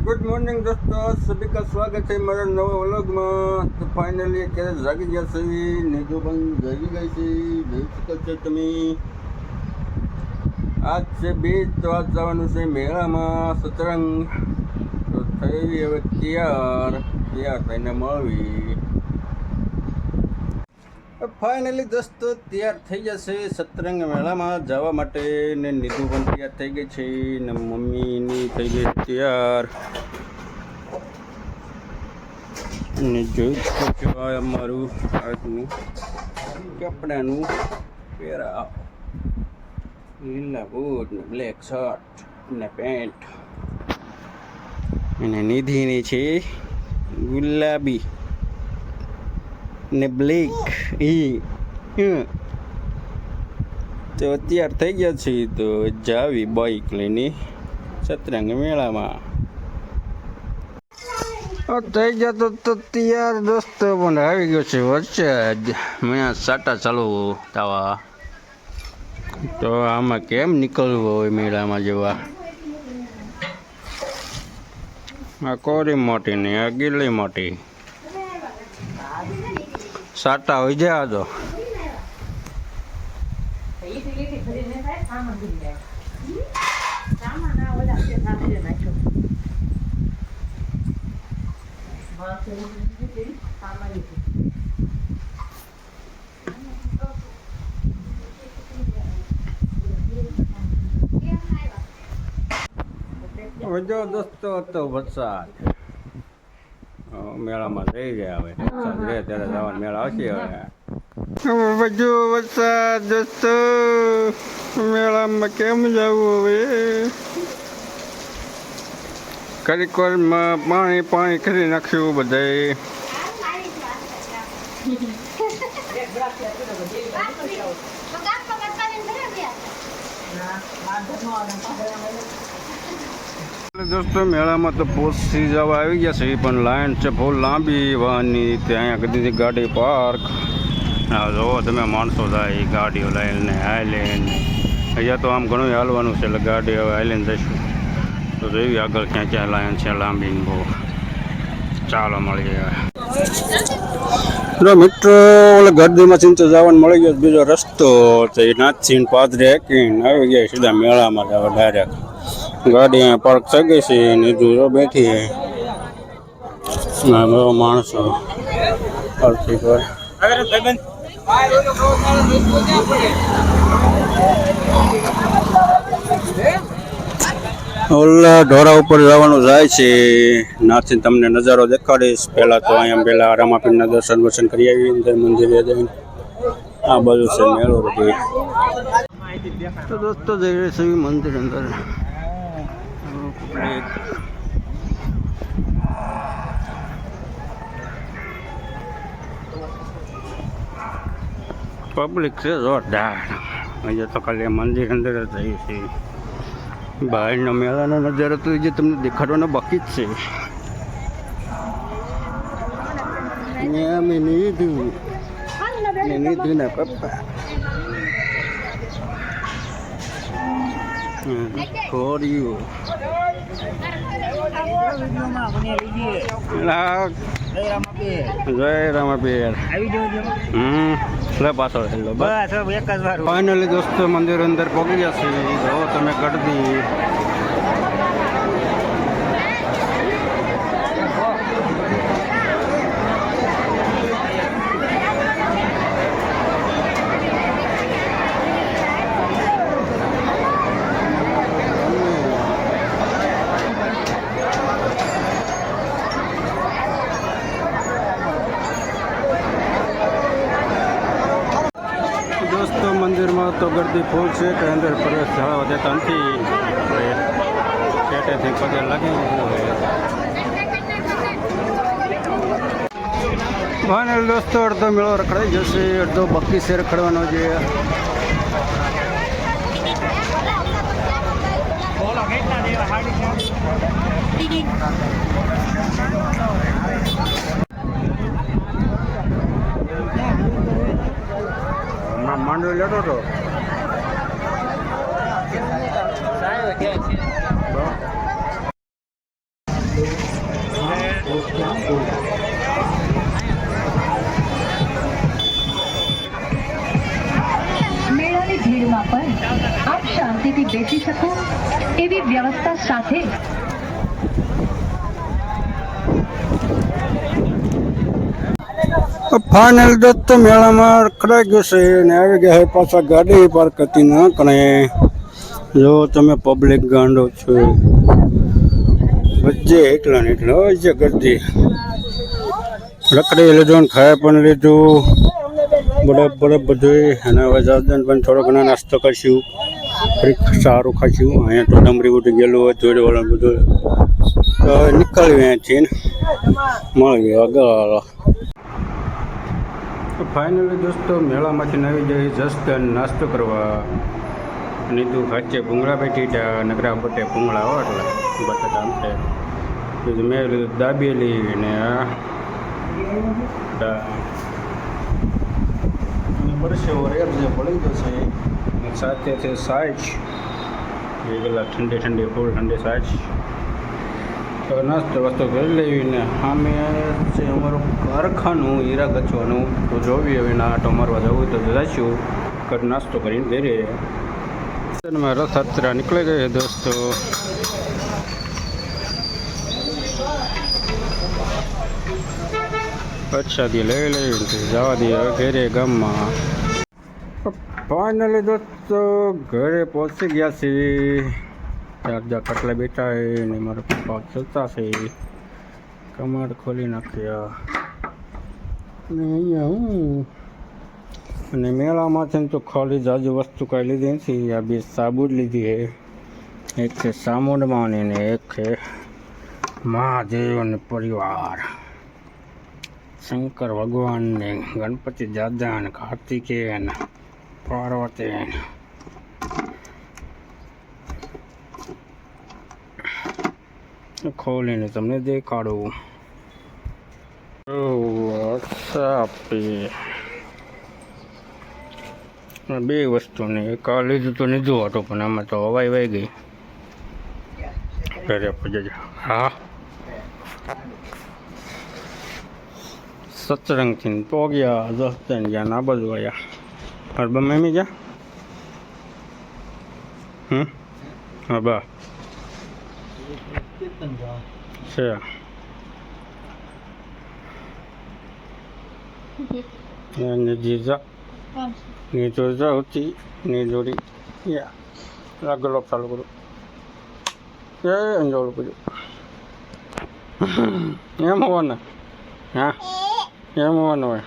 Good morning दोस्तों, सभी का स्वागत है मेरा नवा व्लॉग में। तो फाइनली અત્યારે જાગી ગયા છે, નીધો પણ જાગી ગઈ છે, જોઈ શકો છો તમે। આજ છે બીજ, તો આજ જવાનું છે મેળામાં સતરંગ। તો થઈ હવે તૈયાર થઈને મળવી। ફાઇનલી દોસ્તો તૈયાર થઈ જશે સતરંગ મેળામાં જવા માટે ને નીધુ પણ તૈયાર થઈ ગઈ છે ને મમ્મીની થઈ ગઈ તૈયાર ને જોઈ શકો છો આ અમારું આજનું કપડાનું પહેરા, લીલા બૂટ ને બ્લેક શર્ટ ને પેન્ટ, અને નિધિની છે ગુલાબી ને બ્લેક તો તૈયાર થઈ ગયા છે। તો જાવી બાઈક લઈને સતરંગ મેળામાં થઈ ગયા તો તૈયાર દોસ્તો, પણ આવી ગયો છે વરસાદ। મેં સાટા ચાલુ તાવા, તો આમાં કેમ નીકળવું હોય મેળામાં જવા। આ કોરી મોટી ને આ ગીલી મોટી સાટા હોય જાય તો જો દોસ્તો હતો વરસાદ, મેળામાં થઈ ગયા। હવે વરસાદ રહે ત્યારે જવાનું, મેળા આવશે હવે બધો વરસાદ દોસ્તો, મેળામાં કેમ જવું હવે। ઘડીક વારમાં પાણી કરી નાખ્યું બધાએ। દોસ્તો મેળામાં તો પહોંચી જવા આવી ગયા છે, પણ લાઈન છે બહુ લાંબી વાહનની। ત્યાં કદી ગાડી પાર્ક, જોવો તમે માણસો થાય ગાડીઓ લઈને આઈલેન્ડ। અહીંયા તો આમ ઘણું હાલવાનું છે, એટલે ગાડી હવે આઈલેન્ડ જઈશું તો જોયું આગળ ક્યાં ક્યાં લાઈન છે લાંબી બહુ। ચાલો મળી ગયા મિત્રો, ઓલે ગરદીમાં ચિંતા જવાનું મળી ગયો બીજો રસ્તો, તો એ નાથસીન પાદરે હાકીને આવી ગયા સીધા મેળામાં જવા ડાયરેક્ટ। ગાડી અહીંયા પાર્ક થઈ ગઈ છે, નીધુ બેઠી બહુ માણસો ઓલા ઢોરા ઉપર જવાનું જાય છે। નાથી તમને નજારો દેખાડીશ। પહેલાં તો અહીંયા રામાપીરના દર્શન કરી આવી અંદર મંદિરે જઈને। આ બાજુ છે મેળો બધી। તો દોસ્તો જઈ રહ્યા છે મંદિર અંદર। પબ્લિક છે જોરદાર। અહીંયા તો ખાલી મંદિર અંદર જ જઈએ છીએ, બહારનો મેળાનો નજારો તો જે તમને દેખાડવાનો બાકી જ છે। અમે નીધુના પપ્પા ખોર્યું જય રામાપીર પાછળ ફાઇનલી દોસ્તો મંદિર અંદર પહોંચી ગયા છે। જો તમે ગળદી મંદિરમાં તો ગરદી ફૂલ છે કે અંદર પ્રવેશ જવા દેતા નથી, પેટેથી પગે લાગી ફાઇનલ દોસ્તો અડધો મેળો રખડાઈ જશે, અડધો બાકી છે રખડવાનો છે। માંડવી લેતો હતો મેળાની ભીડમાં પણ આપ શાંતિથી બેસી શકો એવી વ્યવસ્થા સાથે ફાઇનલ દોસ્તો મેળામાં રખડાઈ ગયો છે ને આવી ગયા છે પાછા ગાડી પાર્ક હતી ના કણે જો તમે પબ્લિક ગાંડો છો વચ્ચે એકલા ને એકલા હોય છે ગરદી રખડી લીધું ને ખાઈ પણ લીધું બરફ બરફ બધું અને હવે જાદન પણ થોડો ઘણો નાસ્તો કરશું ફરી સારું ખાશું અહીંયા તો ડમરી ઉઠી ગયેલું હોય જોડે વાળા બધું તો નીકળ્યું અહીંયાથી મળી ગયો આગળ તો ફાઇનલી દોસ્તો મેળામાંથી આવી જાય જસ્ટ નાસ્તો કરવા નીધું ખાચે ભૂંગળા બેઠી હતા નકરા બટે ભૂંગળા હો એટલે બટાટા આમ છે બીજું મેં લીધું દાબેલી ને પડશે રેર જે પડી જશે સાથે છે સાઈજ એ પેલા ઠંડી ઠંડી ફૂલ ઠંડી સાઈજ તો નાસ્તો વસ્તુ કરી લેવી ને સામે છે અમારું કારખાનું હીરા ગચવાનું તો જોવી હવે ના આટો મારવા જવું તો જઈશું કર નાસ્તો કરીને ઘરે રથયાત્રા નીકળી ગઈ દોસ્તો પ્રસાદી લઈ લઈ જવા દઈએ ઘરે ગામમાં ફાઇનલી દોસ્તો ઘરે પહોંચી ગયા છીએ ચાર કટલા બેઠા છે ને મારા પપ્પા ચલતા છે કમાડ ખોલી નાખ્યા અને અહીંયા હું અને મેળામાંથી તો ખાલી જાજુ વસ્તુ કાંઈ લીધી નથી આ બે સાબુ જ લીધી છે એક છે સામુંડમાની ને એક છે મહાદેવ અને પરિવાર શંકર ભગવાન ને ગણપતિ દાદા ને કાર્તિકેયન પાર્વતી ખોલીને તમને દેખાડું બે વસ્તુને એક આ લીધું તો લીધું હતું પણ આમાં તો હવાઈ વહી ગઈ ઘરે પછી હા સતરંગથી તો ગયા 10 જણ ગયા ના બાજુ આવ્યા હરબા મમ્મી ગયા હા બા છે જીજા ની જોજા હતી ની જોડી આગળ ચાલુ કરું એ અંજોળ કરું એમ હોવાને હા એમ હોવાનું હોય